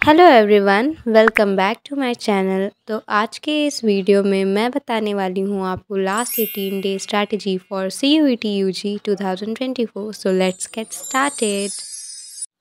Hello everyone, welcome back to my channel. तो आज के इस वीडियो में मैं बताने वाली हूँ आपको last 18 day strategy for CUET UG 2024। So let's get started.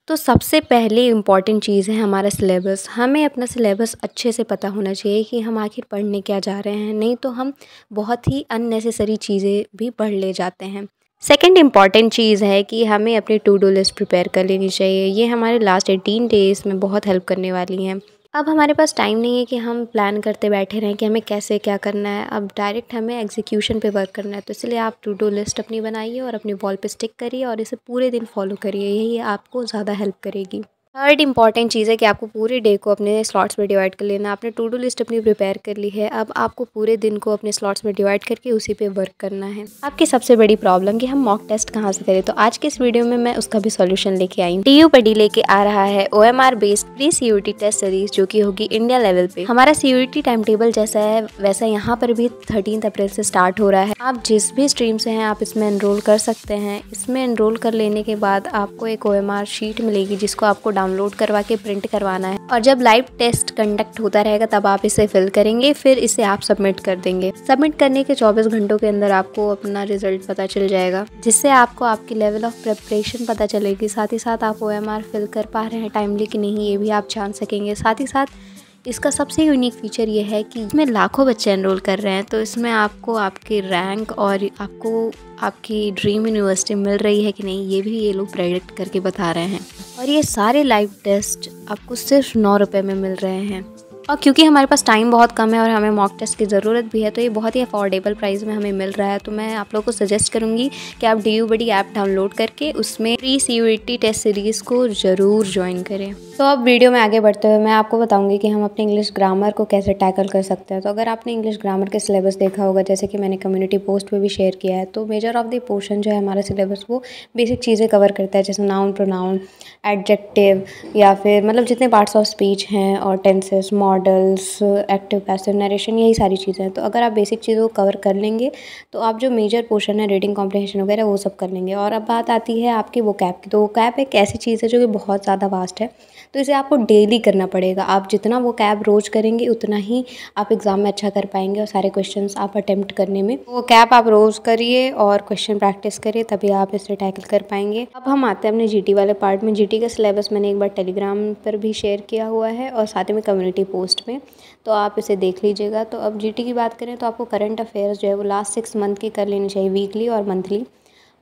तो सबसे पहले इम्पॉर्टेंट चीज़ है हमारा सिलेबस। हमें अपना सिलेबस अच्छे से पता होना चाहिए कि हम आखिर पढ़ने क्या जा रहे हैं, नहीं तो हम बहुत ही अननेसेसरी चीज़ें भी पढ़ ले जाते हैं। सेकंड इम्पॉर्टेंट चीज़ है कि हमें अपनी टू डू लिस्ट प्रिपेयर कर लेनी चाहिए। ये हमारे लास्ट 18 डेज़ में बहुत हेल्प करने वाली हैं। अब हमारे पास टाइम नहीं है कि हम प्लान करते बैठे रहें कि हमें कैसे क्या करना है। अब डायरेक्ट हमें एग्जीक्यूशन पे वर्क करना है। तो इसलिए आप टू डू लिस्ट अपनी बनाइए और अपनी वॉल पे स्टिक करिए और इसे पूरे दिन फॉलो करिए। यही आपको ज़्यादा हेल्प करेगी। थर्ड इंपॉर्टेंट चीज़ है कि आपको पूरे डे को अपने स्लॉट्स में डिवाइड कर लेना। आपने टू डू लिस्ट अपनी प्रिपेयर कर ली है, अब आपको पूरे दिन को अपने स्लॉट्स में डिवाइड करके उसी पे वर्क करना है। आपकी सबसे बड़ी प्रॉब्लम कि हम मॉक टेस्ट कहाँ से करें, तो आज के इस वीडियो में मैं उसका भी सॉल्यूशन लेके आई हूँ। DU पडी लेके आ रहा है OMR based pre CUET test series, जो कि होगी इंडिया लेवल पे। हमारा CUET टाइम टेबल जैसा है वैसा यहाँ पर भी 13 अप्रैल से स्टार्ट हो रहा है। आप जिस भी स्ट्रीम से हैं आप इसमें एनरोल कर सकते हैं। इसमें एनरोल कर लेने के बाद आपको एक OMR शीट मिलेगी जिसको आपको डाउनलोड करवा के प्रिंट करवाना है, और जब लाइव टेस्ट कंडक्ट होता रहेगा तब आप इसे फिल करेंगे, फिर इसे आप सबमिट कर देंगे। सबमिट करने के 24 घंटों के अंदर आपको अपना रिजल्ट पता चल जाएगा, जिससे आपको आपकी लेवल ऑफ प्रिपरेशन पता चलेगी। साथ ही साथ आप OMR फिल कर पा रहे हैं टाइमली कि नहीं, ये भी आप जान सकेंगे। साथ ही साथ इसका सबसे यूनिक फीचर ये है कि इसमें लाखों बच्चे एनरोल कर रहे हैं, तो इसमें आपको आपके रैंक और आपको आपकी ड्रीम यूनिवर्सिटी मिल रही है कि नहीं, ये भी ये लोग प्रेडिक्ट करके बता रहे हैं। और ये सारे लाइव टेस्ट आपको सिर्फ 9 रुपये में मिल रहे हैं। और क्योंकि हमारे पास टाइम बहुत कम है और हमें मॉक टेस्ट की ज़रूरत भी है, तो ये बहुत ही अफोर्डेबल प्राइस में हमें मिल रहा है। तो मैं आप लोगों को सजेस्ट करूँगी कि आप DU बडी ऐप डाउनलोड करके उसमें प्री CUET टेस्ट सीरीज़ को ज़रूर ज्वाइन करें। तो अब वीडियो में आगे बढ़ते हुए मैं आपको बताऊंगी कि हम अपने इंग्लिश ग्रामर को कैसे टैकल कर सकते हैं। तो अगर आपने इंग्लिश ग्रामर के सिलेबस देखा होगा, जैसे कि मैंने कम्युनिटी पोस्ट पे भी शेयर किया है, तो मेजर ऑफ द पोर्शन जो है हमारा सिलेबस वो बेसिक चीज़ें कवर करता है, जैसे नाउन, प्रोनाउन, एडजेक्टिव, या फिर मतलब जितने पार्ट्स ऑफ स्पीच हैं, और tenses, models, active passive narration, यही सारी चीज़ें हैं। तो अगर आप बेसिक चीज़ों को कवर कर लेंगे तो आप जो मेजर पोर्शन है रीडिंग कॉम्प्रिहेंशन वगैरह वो सब कर लेंगे। और अब बात आती है आपकी वोकैब की। तो वोकैब एक ऐसी चीज़ है जो कि बहुत ज़्यादा वास्ट है, तो इसे आपको डेली करना पड़ेगा। आप जितना वो कैब रोज़ करेंगे उतना ही आप एग्ज़ाम में अच्छा कर पाएंगे और सारे क्वेश्चंस आप अटेम्प्ट करने में। वो कैब आप रोज़ करिए और क्वेश्चन प्रैक्टिस करिए, तभी आप इसे टैकल कर पाएंगे। अब हम आते हैं अपने GT वाले पार्ट में। GT का सिलेबस मैंने एक बार टेलीग्राम पर भी शेयर किया हुआ है और साथ में कम्युनिटी पोस्ट में, तो आप इसे देख लीजिएगा। तो अब GT की बात करें तो आपको करंट अफेयर्स जो है वो लास्ट 6 मंथ की कर लेनी चाहिए, वीकली और मंथली।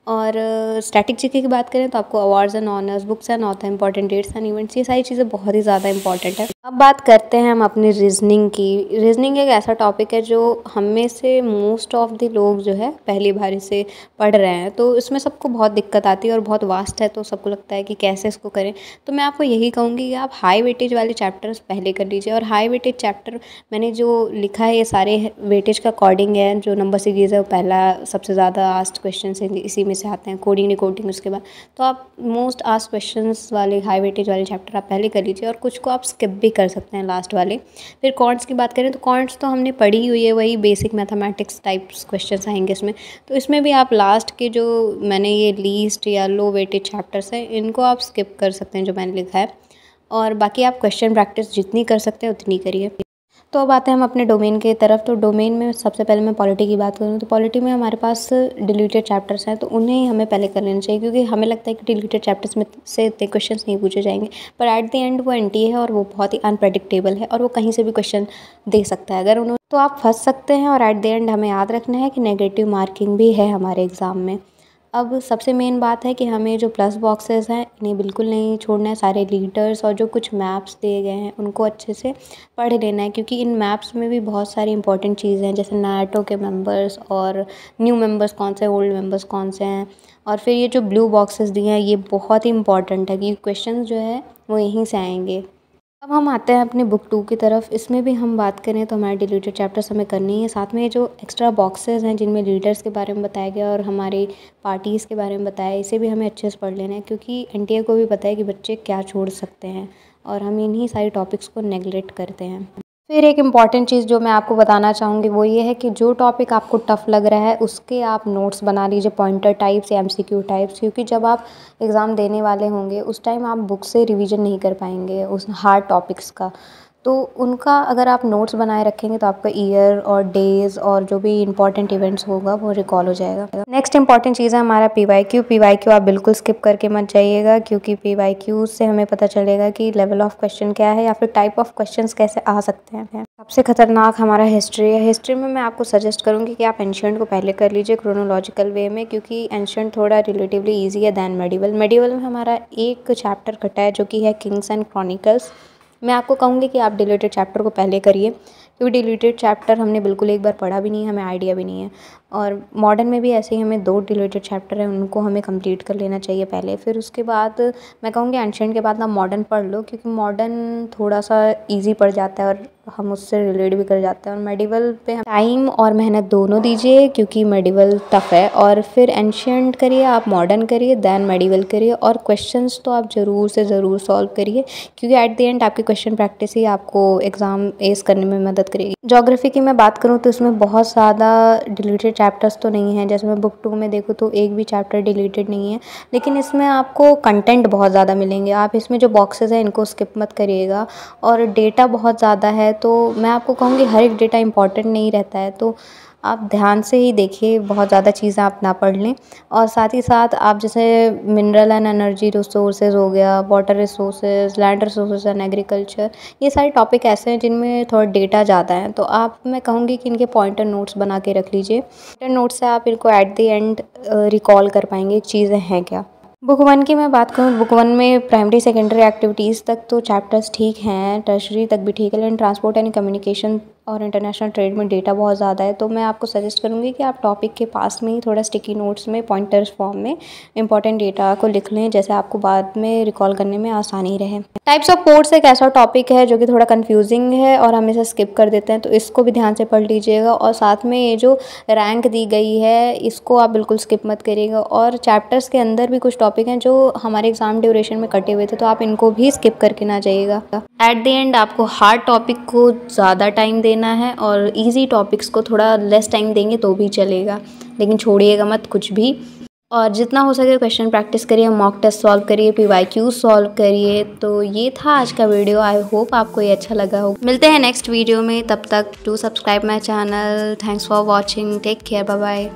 और स्टैटिक GK की बात करें तो आपको awards and honours, books and author, important dates and events, ये सारी चीज़ें बहुत ही ज़्यादा इंपॉर्टेंट है। अब बात करते हैं हम अपनी रीजनिंग की। रीजनिंग एक ऐसा टॉपिक है जो हम में से मोस्ट ऑफ द लोग जो है पहली बार इसे पढ़ रहे हैं, तो इसमें सबको बहुत दिक्कत आती है और बहुत वास्ट है, तो सबको लगता है कि कैसे इसको करें। तो मैं आपको यही कहूँगी कि आप हाई वेटेज वाले चैप्टर्स पहले कर लीजिए। और हाई वेटेज चैप्टर मैंने जो लिखा है ये सारे वेटेज का अकॉर्डिंग है। जो नंबर सीरीज़ है वो पहला सबसे ज़्यादा आस्ट क्वेश्चन है, इसी में से आते हैं, कोडिंग डिकोडिंग उसके बाद। तो आप मोस्ट आस्क्ड क्वेश्चंस वाले हाई वेटेज वाले चैप्टर आप पहले कर लीजिए, और कुछ को आप स्किप भी कर सकते हैं लास्ट वाले। फिर क्वांट्स की बात करें तो क्वांट्स तो हमने पढ़ी हुई है, वही बेसिक मैथमेटिक्स टाइप्स क्वेश्चंस आएंगे इसमें। तो इसमें भी आप लास्ट के जो मैंने ये लीस्ट या लो वेटेज चैप्टर्स हैं इनको आप स्किप कर सकते हैं जो मैंने लिखा है, और बाकी आप क्वेश्चन प्रैक्टिस जितनी कर सकते हैं उतनी करिए। तो अब आते हैं हम अपने डोमेन की तरफ। तो डोमेन में सबसे पहले मैं पॉलिटी की बात करूँ तो पॉलिटी में हमारे पास डिलीटेड चैप्टर्स हैं, तो उन्हें हमें पहले कर लेना चाहिए, क्योंकि हमें लगता है कि डिलीटेड चैप्टर्स में से इतने क्वेश्चंस नहीं पूछे जाएंगे, पर एट द एंड वो NTA है और वो बहुत ही अनप्रेडिक्टेबल है और वो कहीं से भी क्वेश्चन दे सकता है। अगर उन्होंने तो आप फंस सकते हैं, और एट द एंड हमें याद रखना है कि नेगेटिव मार्किंग भी है हमारे एग्ज़ाम में। अब सबसे मेन बात है कि हमें जो प्लस बॉक्सेस हैं इन्हें बिल्कुल नहीं छोड़ना है। सारे लीडर्स और जो कुछ मैप्स दिए गए हैं उनको अच्छे से पढ़ लेना है, क्योंकि इन मैप्स में भी बहुत सारी इंपॉर्टेंट चीज़ें हैं, जैसे नाटो के मेंबर्स और न्यू मेंबर्स कौन से, ओल्ड मेंबर्स कौन से हैं। और फिर ये जो ब्लू बॉक्सेस दिए हैं ये बहुत ही इंपॉर्टेंट है, क्योंकि क्वेश्चन जो है वो यहीं से आएंगे। अब हम आते हैं अपने बुक 2 की तरफ। इसमें भी हम बात करें तो हमारे डिलीटेड चैप्टर्स हमें करनी है, साथ में जो एक्स्ट्रा बॉक्सेस हैं जिनमें लीडर्स के बारे में बताया गया और हमारी पार्टीज़ के बारे में बताया, इसे भी हमें अच्छे से पढ़ लेना है, क्योंकि NTA को भी पता है कि बच्चे क्या छोड़ सकते हैं और हम इन्हीं सारे टॉपिक्स को नेगलेक्ट करते हैं। फिर एक इम्पॉर्टेंट चीज़ जो मैं आपको बताना चाहूँगी वो ये है कि जो टॉपिक आपको टफ़ लग रहा है उसके आप नोट्स बना लीजिए, पॉइंटर टाइप्स या एमसीक्यू टाइप्स, क्योंकि जब आप एग्ज़ाम देने वाले होंगे उस टाइम आप बुक से रिवीजन नहीं कर पाएंगे उस हार्ड टॉपिक्स का। तो उनका अगर आप नोट्स बनाए रखेंगे तो आपका ईयर और डेज़ और जो भी इंपॉर्टेंट इवेंट्स होगा वो रिकॉल हो जाएगा। नेक्स्ट इंपॉर्टेंट चीज़ है हमारा पीवाईक्यू आप बिल्कुल स्किप करके मत जाइएगा, क्योंकि पीवाईक्यू से हमें पता चलेगा कि लेवल ऑफ क्वेश्चन क्या है या फिर टाइप ऑफ क्वेश्चंस कैसे आ सकते हैं। सबसे खतरनाक हमारा हिस्ट्री है। हिस्ट्री में मैं आपको सजेस्ट करूँगी कि आप एंशिएंट को पहले कर लीजिए क्रोनोलॉजिकल वे में, क्योंकि एंशिएंट थोड़ा रिलेटिवली ईजी है दैन मेडिवल। मेडिवल में हमारा एक चैप्टर कटा है जो कि है किंग्स एंड क्रॉनिकल्स। मैं आपको कहूँगी कि आप डिलीटेड चैप्टर को पहले करिए, क्योंकि डिलीटेड चैप्टर हमने बिल्कुल एक बार पढ़ा भी नहीं है, हमें आइडिया भी नहीं है। और मॉडर्न में भी ऐसे ही हमें 2 डिलीटेड चैप्टर हैं, उनको हमें कंप्लीट कर लेना चाहिए पहले। फिर उसके बाद मैं कहूँगी एंशिएंट के बाद आप मॉडर्न पढ़ लो, क्योंकि मॉडर्न थोड़ा सा ईजी पड़ जाता है और हम उससे रिलेट भी कर जाते हैं। और मेडिवल पे टाइम और मेहनत दोनों दीजिए, क्योंकि मेडिवल टफ़ है। और फिर एंशिएंट करिए, आप मॉडर्न करिए, दैन मेडिवल करिए। और क्वेश्चंस तो आप ज़रूर से ज़रूर सॉल्व करिए, क्योंकि एट द एंड आपकी क्वेश्चन प्रैक्टिस ही आपको एग्ज़ाम एस करने में मदद करेगी। ज्योग्राफी की मैं बात करूँ तो इसमें बहुत ज़्यादा डिलीटेड चैप्टर्स तो नहीं हैं। जैसे मैं बुक 2 में देखूँ तो एक भी चैप्टर डिलीटेड नहीं है, लेकिन इसमें आपको कंटेंट बहुत ज़्यादा मिलेंगे। आप इसमें जो बॉक्सेस हैं इनको स्किप मत करिएगा। और डेटा बहुत ज़्यादा है, तो मैं आपको कहूँगी हर एक डेटा इंपॉर्टेंट नहीं रहता है, तो आप ध्यान से ही देखिए, बहुत ज़्यादा चीज़ें आप ना पढ़ लें। और साथ ही साथ आप जैसे मिनरल एंड एनर्जी रिसोर्सेज हो गया, water resources, land resources and agriculture, ये सारे टॉपिक ऐसे हैं जिनमें थोड़ा डेटा ज़्यादा है। तो आप मैं कहूँगी कि इनके पॉइंटर नोट्स बना के रख लीजिए। पॉइंटर नोट्स से आप इनको एट द एंड रिकॉल कर पाएंगे चीज़ें हैं क्या। बुक 1 की मैं बात करूँ, बुक 1 में प्राइमरी सेकेंडरी एक्टिविटीज़ तक तो चैप्टर्स ठीक हैं, टर्शरी तक भी ठीक है, लेकिन ट्रांसपोर्ट एंड कम्युनिकेशन और इंटरनेशनल ट्रेड में डेटा बहुत ज़्यादा है। तो मैं आपको सजेस्ट करूँगी कि आप टॉपिक के पास में ही थोड़ा स्टिकी नोट्स में पॉइंटर्स फॉर्म में इंपॉर्टेंट डेटा को लिख लें, जैसे आपको बाद में रिकॉल करने में आसानी रहे। टाइप्स ऑफ कोड्स एक ऐसा टॉपिक है जो कि थोड़ा कन्फ्यूजिंग है और हम इसे स्किप कर देते हैं, तो इसको भी ध्यान से पढ़ लीजिएगा। और साथ में ये जो रैंक दी गई है इसको आप बिल्कुल स्किप मत करिएगा। और चैप्टर्स के अंदर भी कुछ टॉपिक हैं जो हमारे एग्ज़ाम ड्यूरेशन में कटे हुए थे, तो आप इनको भी स्किप करके ना जाइएगा। एट द एंड आपको हार्ड टॉपिक को ज़्यादा टाइम देना है और इजी टॉपिक्स को थोड़ा लेस टाइम देंगे तो भी चलेगा, लेकिन छोड़िएगा मत कुछ भी। और जितना हो सके क्वेश्चन प्रैक्टिस करिए, मॉक टेस्ट सॉल्व करिए, पीवाईक्यू सॉल्व करिए। तो ये था आज का वीडियो। आई होप आपको ये अच्छा लगा हो। मिलते हैं नेक्स्ट वीडियो में, तब तक do subscribe my channel. Thanks for watching, take care, bye bye.